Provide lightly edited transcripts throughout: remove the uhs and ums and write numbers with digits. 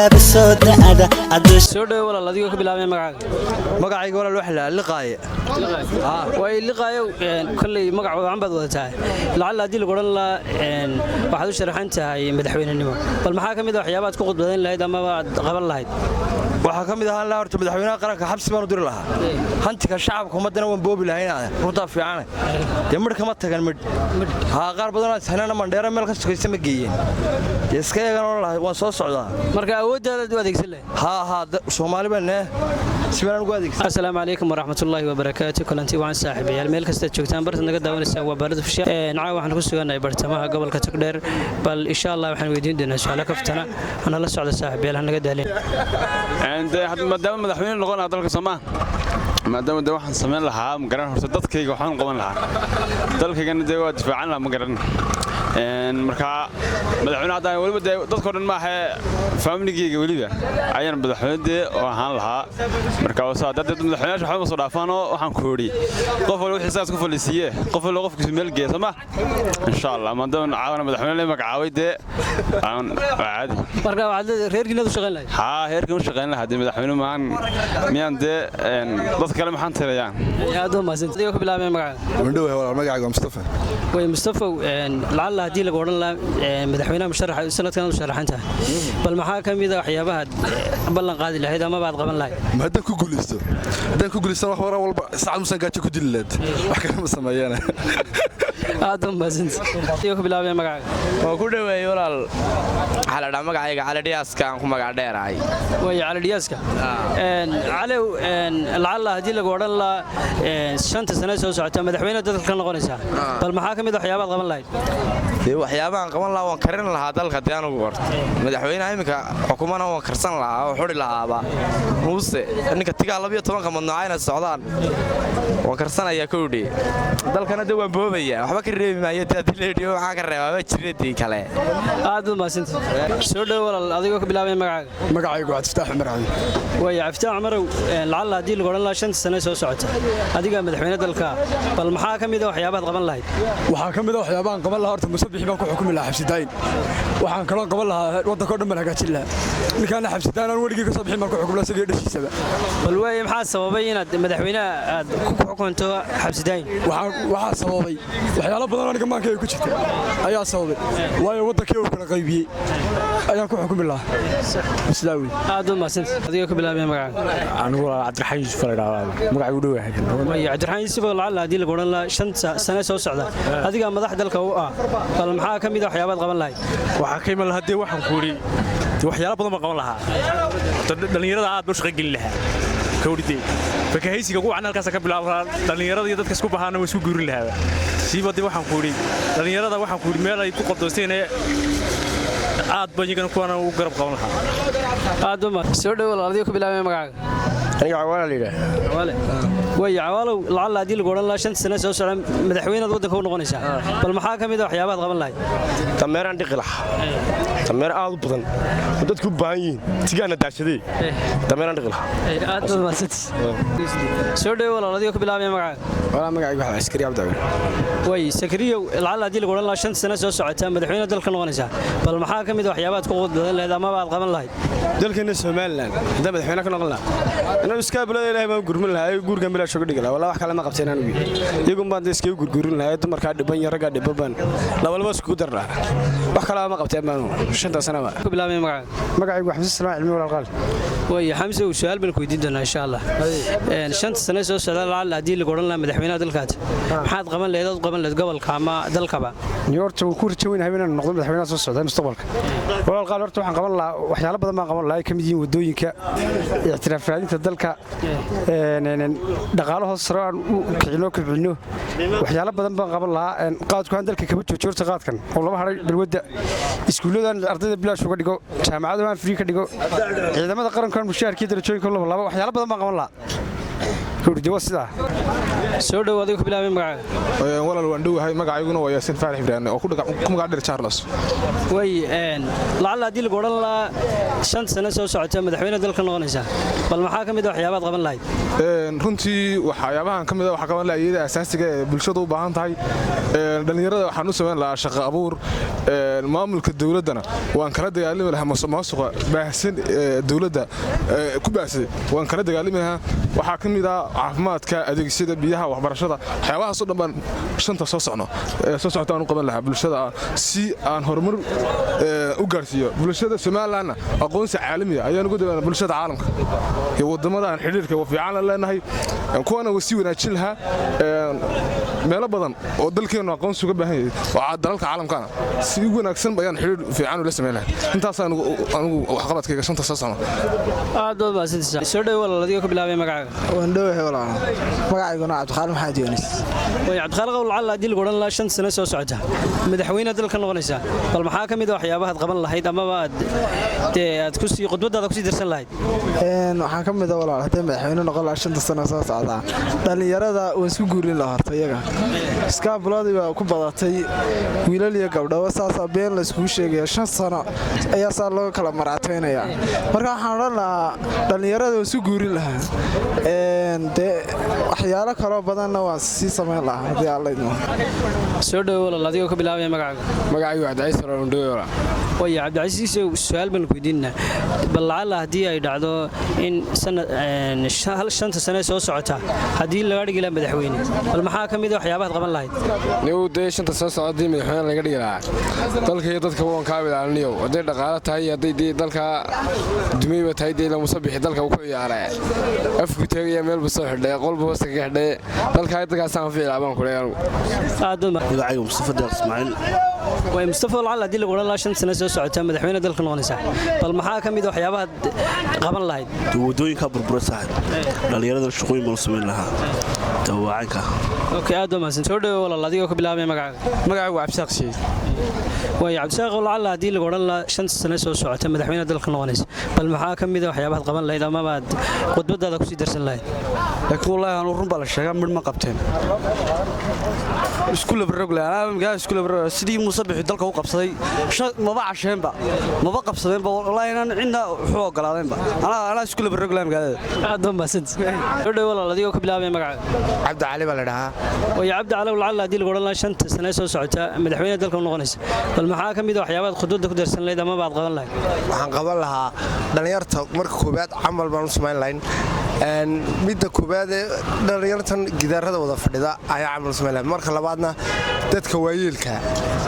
labisooda ada soo dhaw walaal adiga ka bilaabay magacayga walaal wax la liqaaye way liqaayo kulli magac wacan baad wadataa lacala hadii lagu oran la waxaad u sharaxan tahay madaxweynenimo bal maxaa kamid ah waxyaabaad ku qodbadan lahayd ama aad qaban lahayd waxa kamid ah la horta madaxweynaha qaranka xabsi baan u diri lahaa hantiga shacabka umadana waan boobi lahayn runta fiican yamir kama tagan mid qaar badan oo sahnana mandheera meel ka sugaysa ma geeyeen iska yagan waan soo socdaa marka awooddaada u adeegsan lahayd Soomaali baan سبحان الله عليك. السلام عليكم ورحمة الله وبركاته. كلنتي وعن صاحبي الميل كست جوتان برت نقد داونسا وبارد في الشارع نعاو وحنا كسوغنا برتمها قبل كتقدر بل إن شاء الله وحنا ويدين دنا سؤال كفتنا أنا لا سعد صاحبي هل نقد هلين عند ما دام مدحوين نقول هذا القسمة ما دام ده واحد سمين لها مقرن هرتدت كي وحنا قبل لها ذلك كان ده دفاع عنها مقرن marka madaxweynaha hadaan waliba dadka dhan ma aha family-geyga waliba ayaan madaxweynaha oo ahaan lahaa marka waxa dad madaxweynaha waxa soo dhaafaan oo waxaan ku hori qof walba xisaas ku falisiye qof walba qofkiisa meel geeyo sama insha Allah ma doon caawina madaxweynaha magacaaway aan caadi marka waxa reerkiina u shaqeyn lahayd reerkiina u shaqeyn lahayd madaxweynaha maan miyaan dad kale maxaan tirayaan aad u maasantiyo ku bilaabay magaca wandhow walaal magacayga Mustafa way Mustafa lacala hadii lagu oran la madaxweynaha musharaxa sanadkan u sharaxantahay bal maxaa kamid ah waxyaabaha ballan qaadi lahayd ama baad qaban lahayd ma hadan ku guulaysto wax walba saacad musan gaajo ku dilaad wax kale ma sameeyana aad u maasantiyo ku bilaabay magaca oo ku dhaweey walaal xaladha magacayga Cali Dhiyaaska aan ku magac dheerahay way Cali Dhiyaaska cali lacala hadii lagu oran la shanta sano soo socota madaxweynaha dadka ka noqonaysa bal maxaa kamid ah waxyaabaad qaban lahayd waxyaabahan qaban lahaa waan karin lahaa dalka daan ugu warto madaxweynaha imika xukuumana waan karsan lahaa oo xuri lahaaba muuse ninka tiga 12 ka madnuucayna socdaan waan karsanaya koodhi dalkana de waan boobaya waxba ka reebi maayo hadii leeyo waxa ka reebaa jireedii kale aad u maasantii soo dhaw walaal adiga ka bilaabay magacaygu waa Iftaax Umar way Iftaax Umar lacala hadii lagu oran la 5 sano soo socota adiga madaxweynaha dalka bal maxaa kamid ah waxyaabaad qaban lahayd waxa kamid ah waxyaabahan qaban lahaa horta musabixi baan ku xukumi lahaa xabsidayn waxaan kala qaban lahaa wadanka dhan baan hagaajin lahaa ninkaan xabsidayn aan warigii ka soo bixin baan ku xukumi lahaa sidii dhashiisaba bal way maxaa sababay inaad madaxweynaha aad ku xukunto xabsidayn waxa sababay waxyaalo badan oo nimanka ay ku jirto ayaa sababay waayo wadanka uu kala qaybiyay ayaan ku xukumi lahaa islaawi aad u maasantii adiga ku bilaabay magaca anigu Cabdiraxmaan Yuusuf magaca u dhawahay way Cabdiraxmaan Yuusuf lacala hadii lagu oran la 5 sano soo socda adiga madax dalka u ah bal maxaa kamid ah waxyaabaad qaban lahayd waxa ka iman lahaa waxaan ku hori waxyaalo badan ma qaban lahaa dhalinyarada aad u shaqo gelin lahaa kawdii fakahaysiga ugu canalkaas ka bilaabaa dhalinyarada iyo dadka isku bahaana way isku guurin lahaa siibadii waxaan ku hori dhalinyarada waxaan ku hori meel ay ku qodoosteen aad banyigan kuwana u garab qaban lahaa aad ma soo dhaw adiga ku bilaabay magaca aniga Cawaale leeyahay Cawaale way Cawaale lacala hadii lagu oran la 5 sano soo socda madaxweynaha wadanka u noqonaysa bal maxaa kamid ah waxyaabaad qaban lahayd tameeran dhiqilax tameer aad u badan dadku u baahan yihiin tigaana daashaday tameeran dhiqilax aad u maasantii soo dhaw adiga ku bilaabay magaca wala magacaygu waxa Askari Abdawi way Sakriyo lacala hadii lagu oran la 5 sano soo socota madaxweynaha dalka noqonaysa bal maxaa kamid ah waxyaabaad ku qodbadan lahayd ama baad qaban lahayd dalkeena Soomaaliland hada madaxweynaha ka noqon lahaa inuu iska bilaa Ilaahay ma gurmin lahaa gurga meel shaqo dhigala wala wax kale ma qabteen anigu iyagu baan iska gurgurin lahaa dumarka dhiban iyo ragga dhiban laba isku darra wax kale ma qabteen baan 5 sano ku bilaabay magacaygu Xamse Salmaan Cilmi walaal qaal way Xamse uu su'aal baan ku weydiin doonaa insha Allah 5 sano soo socda lacala hadii lagu oran la madaxweynaha dalkaas maxaad qaban lahayd gobolka ama dalkaba niyorta ku rajaynahay inaan noqdo madaxweynaha soo socda mustaqbalka walaal qaal horta waxaan qaban lahaa waxyaalo badan baan qaban lahaa kamid yihiin wadooyinka ictiraaf raadinta dalka dhaqaalaha sare aan u kicino waxyaalo badan baan qaban lahaa qaadku aan dalka kaba joojirta qaadkan oo laba haray balwada iskuuladan ardayda bilaash uga dhigo jaamacadaha aan free ka dhigo ciidamada qaranka mushaharkii darajooyinka laba waxyaalo badan baan qaban lahaa kawdhiyo waa sidaa soo dhow adiga ku bilaabay magacaaga walaal waan dhowahay magacayguna waa Yaasin Faarax Ibrahim oo ku magac dheer Charles way lacala hadii lagu oran lahaa 5 sano soo socota madaxweyne dalka noqonaysa bal maxaa kamid ah waxyaabaad qaban lahayd runtii waxyaabahan kamid ah waxa qaban lahayd asaasiga ee bulshada u baahan tahay dhalinyarada waxaan u sameyn lahaa shaqo abuur maamulka dawladana waan kala dagaalami lahaa musuqa baahsan dawladda ku baahsan waan kala dagaalami lahaa waxa kamid ah caafimaadka adeegyada biyaha waxbarashada waxyaabahaas oo dhan shanta soo socota aan u qaban lahaa bulshada si aan horumar u gaarsiiyo bulshada Soomaaliland aqoonsi caalami ah ayaan ugu dawaan bulshada caalamka iyo wadamada aan xiriirka fiican la leenahay kuwana wasi wanaajin lahaa meelo badan oo dalkeena aqoonsi uga baahan yahay waa dalalka caalamka si wanaagsan bayaan xiriir fiican u la sameeyay intaas anigu wax qabadkayga shanta soo socno aad oo baasidisa soo dhow walaal adiga ku bilaabay magacaaga waan dhowahay walaal magacayguna Cabdikhaalid Maxamed Yunis way Cabdikhaalid qowl lacala hadii lagu oran lahaa 5 sano soo socota madaxweyne dalka noqonaysa bal maxaa kamid ah waxyaabaha qaban lahayd ama aad ku sii qodbadaada ku sii dirsan lahayd waxaan kamid ah walaal hadii madaxweyne noqon lahaa 5 sano soo socda dhalinyarada oo isku guurin lahaa horta iyaga iska buladi baa ku badatay wiilal iyo gabdho saas been la isku sheegay 5 sano ayaa saa loo kala maraateynaya marka waxaan oran lahaa dhalinyarada oo isku guurin lahaa waxyaalo kale badanna waa si sameyn lahaa hadii alla idmo soo dhow walaal adiga ku bilaabay magacaygu Cabdicaziis Roondoola way Cabdicaziis su'aal baan ku weydiinaa bal lacala hadii ay dhacdo in hal 5 sano soo socota hadii laga dhigi lahaa madaxweyne bal maxaa kamid ah waxyaabaha qaban lahayd niyow 5 sano soo socda madaxweyne laga dhigi lahaa dalka iyo dadka waan ka bilaabniyo haday dhaqaale tahay haday dalka dumayba tahay la musabixi dalka uu ku ciyaaray afku tagaya meel buu soo xidhay qolba hoos ka xidhay dalka dadkaas aan fiilaabaan ku leeyahay aad magacaygu Mustafa Deeq Ismaaciil way Mustafa lacala hadii lagu oran lahaa 5 sano soo socota madaxweyne dalka noqonaysa bal maxaa kamid ah waxyaabaha qaban lahayd wadooyinka burbursan dhalinyarada shaqooyin buu sameyn lahaa tawaanka okay aad ma san soo dhow walaal adiga ku bilaabay magacaaga Cabdisaaq Sheey way Cabdisaaq lacala hadii lagu oran lahaa 5 sano soo socota madaxweyne dalka noqonaysa bal maxaa kamid ah waxyaabaha qaban lahayd ama qodbadaada ku sii darsan lahayd laakiin wallahi aan run baa la sheegaa mid ma qabteen isku labarogla sidii Muuse bixi dalka u qabsaday maba casheenba maba qabsadeenba wallahi inaan cidna wuxuu ogolaadeenba ana isku labarogla magaalada aad ma san soo dhow walaal adiga ku bilaabay magacaaga Cabdi Cali baa la dhahaa way Cabdi Cali lacala hadii lagu oran lahaa 5 sano soo socota madaxweyne dalka noqonaysa bal maxaa kamid ah waxyaabaha qodbada ku darsan lahayd ama baad qaban lahayd waxaan qaban lahaa dhalinyarta marka koobaad amal baan u sameyn lahayn midda koobaad dhalinyartan gidaarada wada fadhida ayaa amal sameyn lahayn marka labaadna dadka waayeelka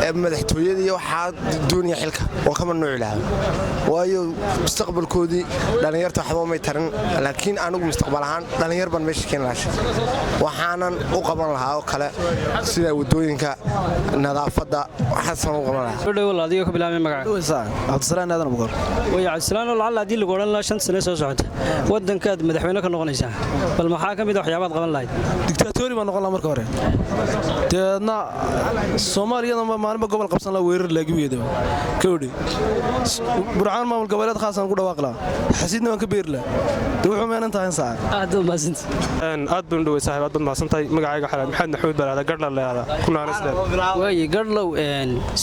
ee madaxtooyada iyo waxa duuniya xilka oo kama nooc lahaa waayo mustaqbalkoodii dhalinyarta waxba ma tarin laakiin anigu mustaqbal ahaan dhalinyar baan meesha keen lahaa waxaanan u qaban lahaa oo kale sida wadooyinka nadaafada waxaan u qaban lahaa soo dhow walaal adiga ku bilaabay magacaaga Cabdisalaan aadan buqor way Cabdisalaan lacala hadii lagu oran lahaa 5 sano soo socota wadanka madaxweyne ka noqonaysa bal maxaa kamid ah waxyaabaha qaban lahayd dictatori baan noqon lahaa marka hore teedna Soomaaliyada maalinba gobol qabsan la weerar laagiyeedo kowdi burcaan maamul goboleed khaasan ku dhawaaq la xasiidna waan ka beerla wuxuu meenan tahay saar aad ma san aad baan dhaway saaxiib aad baan santay magacayga xalaal maxamed Maxamed Balaada gadla leeyahay kuna aanasleed way gadlow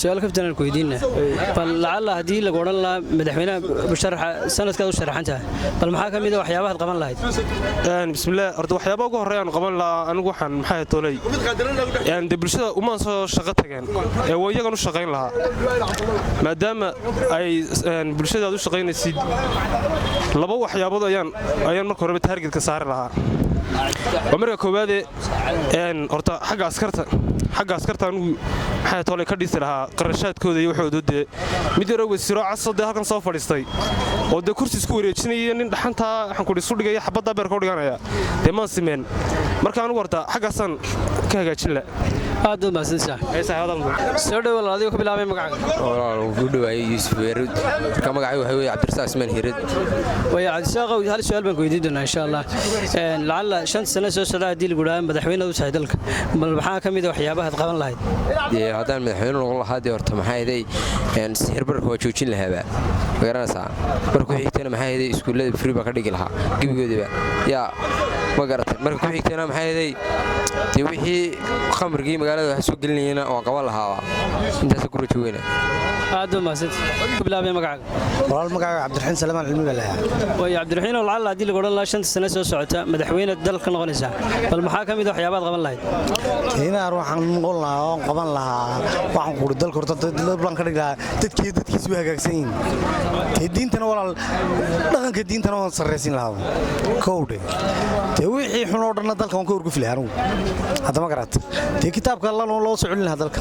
su'aal kaftan ku weydiina bal lacala hadii lagu oran lahaa madaxweyne musharaxa sanadka u sharaxanta bal maxaa kamid ah waxyaabaha qaban lahayd bismillaah horta waxyaabaha ugu horeeyaan qaban lahaa anigu waxaan maxay toolay bulshada uma soo shaqo tageen ee way iyaga u shaqeyn lahaa maadaama ay bulshada u shaqeynaysid laba waxyaabood ayaan marka hore target ka saari lahaa marka koowaad horta xagga askarta anigu maxay toolay ka dhisi lahaa qarashaadkooda iyo waxooda mid yar oo wasiiro casad halkan soo fadhiistay oo de kursi isku wareejinaya nin dhaxanta waxaan ku dhisu dhigay xabada beer ka dhiganaya de ma simeen marka anigu horta xaggaasan ka hagaajin la aad u mahadsantahay soo dhawaad adiga ku bilaabay magacaaga walaal ugu dhawaayay Yuusuf Weerud ka magacay waxa weeye Cabdirasaaq Ismaan Hirid way Cabdirasaaq hal su'aal baan ku weydiin doonaa insha Allah lacala 5 sano soo socda hadii lagu dhaafay madaxweynaha u tahay dalka bal maxaa kamid ah waxyaabaha aad qaban lahayd hadaan madaxweyne noqon lahaa horta maxay ahayd sixir barka waa joojin lahaa magaranaysaa markuu xigtana maxay ahayd iskuulada free ba ka dhigi lahaa gibigoodiba yaa ma garatay markuu xigtana maxay ahayd wixii khamrigii magaalada waxa soo gelinayna oo qaban lahaa intaas ku rajooyna aad u mahadsantahay ku bilaabay magacaaga walaal magacaaga Cabdiraxiin Salmaan Cilmi balaha way Cabdiraxiin oo lacala hadii lagu oran lahaa 5 sano soo socota madaxweyne dalka noqonaysa bal maxaa kamid ah waxyaabaha qaban lahayd inaan waxaan noqon lahaa oo qaban lahaa waxaan ku dalka horta dad baan ka dhigaa dadkiisu way hagaagsan yihiin diintana walaal dhaqanka diintana waan sarreysin lahaa kowde wixii xun oo dhan dalka waan ka urgufilay anigu hadda ma garat kitaabka Allah loo soo celin lahaa dalka